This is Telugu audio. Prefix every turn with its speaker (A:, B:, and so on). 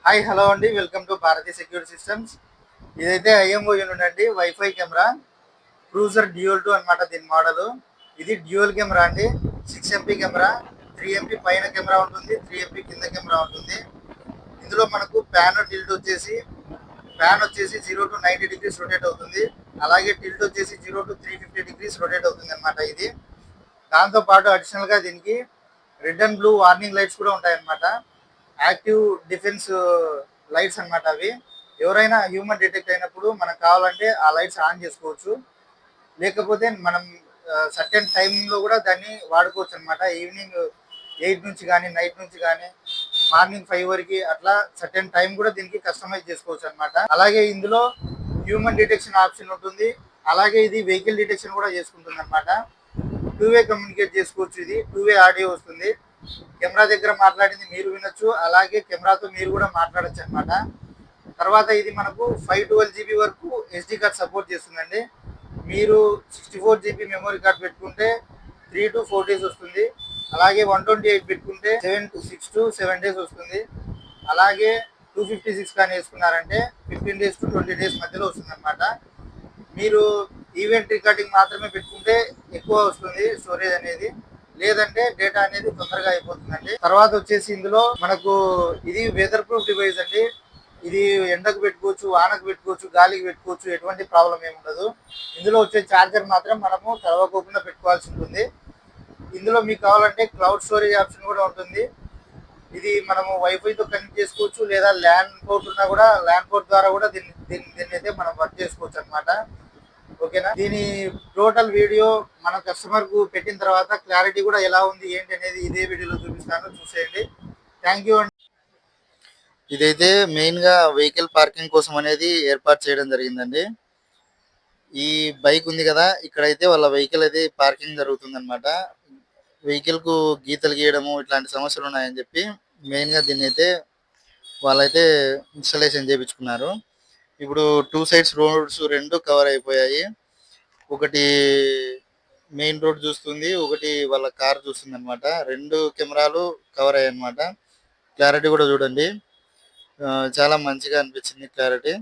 A: హాయ్ హలో అండి, welcome to Bharati security systems. ఇదైతే ఐఎంఓ యూనిట్ అండి, వైఫై కెమెరా క్రూజర్ డ్యూయల్ 2 అనమాట దీని మోడల్. ఇది డ్యూయల్ కెమెరా అండి, 6 MP కెమెరా, 3 MP పైన కెమెరా ఉంటుంది, 3 MP కింద కెమెరా ఉంటుంది. ఇందులో మనకు ప్యాన్ వచ్చేసి 0 to 90 degrees రొటేట్ అవుతుంది. అలాగే టిల్ట్ వచ్చేసి 0 to 350 degrees రొటేట్ అవుతుంది అనమాట. ఇది దాంతో పాటు అడిషనల్ గా దీనికి red and blue warning lights కూడా ఉంటాయి అనమాట. యాక్టివ్ డిఫెన్స్ లైట్స్ అన్నమాట అవి. ఎవరైనా హ్యూమన్ డిటెక్ట్ అయినప్పుడు మనకు కావాలంటే ఆ లైట్స్ ఆన్ చేసుకోవచ్చు. లేకపోతే మనం సర్టెన్ టైంలో కూడా దాన్ని వాడుకోవచ్చు అనమాట. ఈవినింగ్ 8 నుంచి కానీ, నైట్ నుంచి కానీ, మార్నింగ్ 5 వరకు అట్లా సర్టెన్ టైం కూడా దీనికి కస్టమైజ్ చేసుకోవచ్చు అనమాట. అలాగే ఇందులో హ్యూమన్ డిటెక్షన్ ఆప్షన్ ఉంటుంది. అలాగే ఇది వెహికల్ డిటెక్షన్ కూడా చేసుకుంటుంది అనమాట. 2-వే కమ్యూనికేట్ చేసుకోవచ్చు. ఇది 2-వే ఆడియో వస్తుంది. కెమెరా దగ్గర మాట్లాడింది మీరు వినొచ్చు, అలాగే కెమెరాతో మీరు కూడా మాట్లాడచ్చు అనమాట. తర్వాత ఇది మనకు 512 GB వరకు SD కార్డ్ సపోర్ట్ చేస్తుందండి. మీరు 64 GB మెమరీ కార్డ్ పెట్టుకుంటే 3 to 4 days వస్తుంది. అలాగే 128 పెట్టుకుంటే 6 to 7 days వస్తుంది. అలాగే 256 కానీ వేసుకున్నారంటే 15 days to 20 days మధ్యలో వస్తుంది అనమాట. మీరు ఈవెంట్ రికార్డింగ్ మాత్రమే పెట్టుకుంటే ఎక్కువ వస్తుంది స్టోరేజ్ అనేది, లేదంటే డేటా అనేది తొందరగా అయిపోతుందండి. తర్వాత వచ్చేసి ఇందులో మనకు ఇది వెదర్ ప్రూఫ్ డివైస్ అండి. ఇది ఎండకు పెట్టుకోవచ్చు, వానకు పెట్టుకోవచ్చు, గాలికి పెట్టుకోవచ్చు, ఎటువంటి ప్రాబ్లం ఏమి ఉండదు. ఇందులో వచ్చే ఛార్జర్ మాత్రం మనము తడవకోకుండా పెట్టుకోవాల్సి ఉంటుంది. ఇందులో మీకు కావాలంటే క్లౌడ్ స్టోరేజ్ ఆప్షన్ కూడా ఉంటుంది. ఇది మనము వైఫైతో కనెక్ట్ చేసుకోవచ్చు, లేదా ల్యాండ్ పోర్ట్ ఉన్నా కూడా ల్యాండ్ పోర్ట్ ద్వారా కూడా దీన్ని అయితే మనం వర్క్ చేసుకోవచ్చు అనమాట. ఓకేనా. దీని టోటల్ వీడియో మన కస్టమర్ కు పెట్టిన తర్వాత క్లారిటీ కూడా ఎలా ఉంది ఏంటి అనేది ఇదే వీడియోలో చూపిస్తాను, చూసేయండి. థ్యాంక్ యూ అండి. ఇదైతే మెయిన్ గా వెహికల్ పార్కింగ్ కోసం అనేది ఏర్పాటు చేయడం జరిగిందండి. ఈ బైక్ ఉంది కదా, ఇక్కడైతే వాళ్ళ వెహికల్ అయితే పార్కింగ్ జరుగుతుంది అనమాట. వెహికల్ కు గీతలు గీయడము ఇట్లాంటి సమస్యలు ఉన్నాయని చెప్పి మెయిన్ గా దీన్ని అయితే వాళ్ళైతే ఇన్స్టాలేషన్ చేయించుకున్నారు. ఇప్పుడు 2 sides రోడ్స్ 2 కవర్ అయిపోయాయి. ఒకటి మెయిన్ రోడ్ చూస్తుంది, ఒకటి వాళ్ళ కార్ చూస్తుంది అనమాట. 2 కెమెరాలు కవర్ అయ్యాయి అనమాట. క్లారిటీ కూడా చూడండి, చాలా మంచిగా అనిపించింది క్లారిటీ.